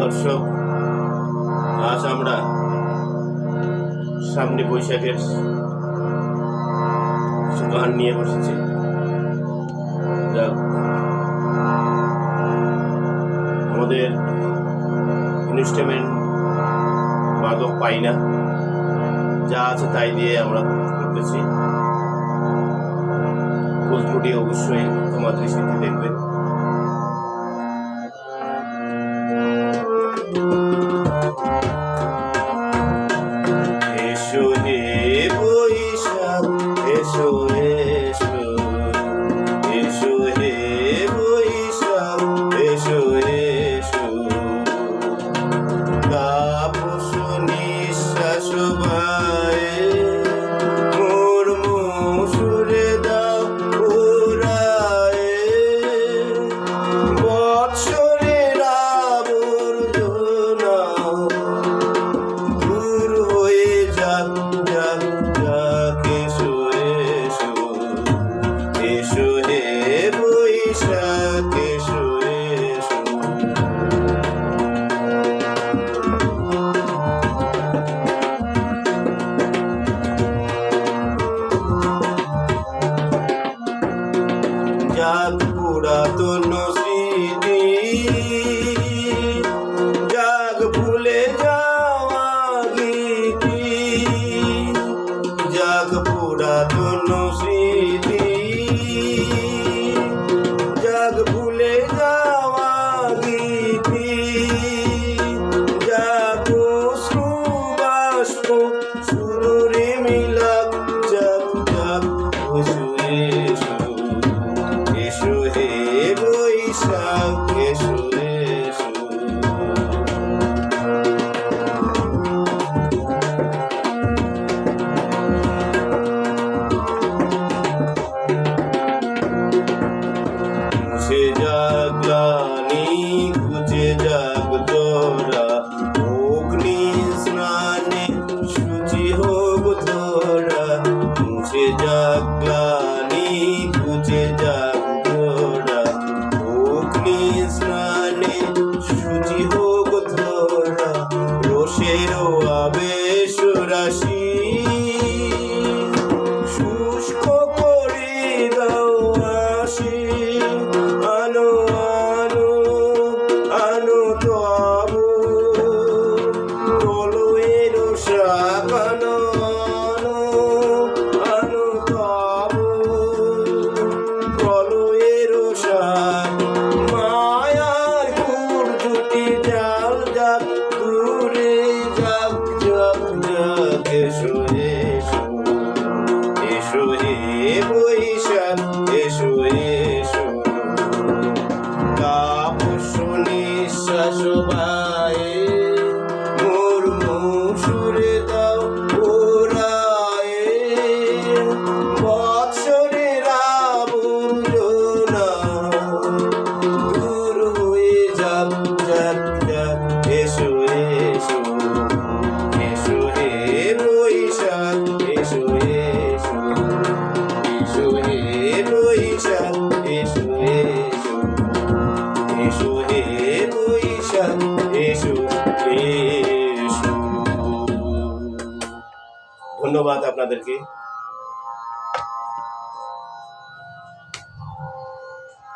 দর্শক, আজ আমরা সামনে বৈশাখের গান নিয়ে বসেছি। আমাদের ইনস্ট্রুমেন্ট বাদক পাই না, যা আছে তাই দিয়ে আমরা করতেছি। ভুল ত্রুটি অবশ্যই ক্ষমা দৃষ্টিতে দেখবেন। এসো হে বৈশাখ, এসো এসো, এসো হে বৈশাখ, এসো এসো, তাপস নিঃশ্বাস বায়ে মোর মসুরে দাও উড়ায়ে, বৎসরের আবর্জনা দূর হয়ে যাক যাক যাক। এসো এসো, এসো হে বৈশাখ, এসো এসো। যাক পুরাতন স্মৃতি, যাক ভুলে যাওয়া গীতি, যাক পুরাতন স্মৃতি, যাক ভুলে যাওয়া গীতি, যাক অশ্রু বাষ্প সুরে মিলাক যাক যাক। এসো এসো, এসো হে বৈশাখ, এসো এসো। মুছে যাক গ্লানি, ঘুচে যাক জরা, অগ্নি স্নানে শুচি হোক ধরা। মুছে যাক গ্লানি, ঘুচে যাক জরা, অগ্নি স্নানে শুচি হোক ধরা। রোষের আবেশ রাশি শুষ্ক করে দাও আসি, আনো আনো আনো তবু প্রলয়ের শাক, আনো আনো আনো তবু প্রলয়ের শাক। মায়ার কুর দুটি জাল যাক দূরে যাক যাক যাক। এসো এসো, এসো হে বৈশাখ, এসো এসো, তাপস নিঃশ্বাস বায়ে মোর মসুরে দাও ওরায়ে, বৎসরের আবর্জনা দূর হয়ে যাক যাক যাক। এসো এসো, এসো হে বৈশাখ, এসো এসো, এসো হে বৈশাখ, এসো এসো, এসো হে বৈশাখ, এসো এসো। ধন্যবাদ আপনাদেরকে।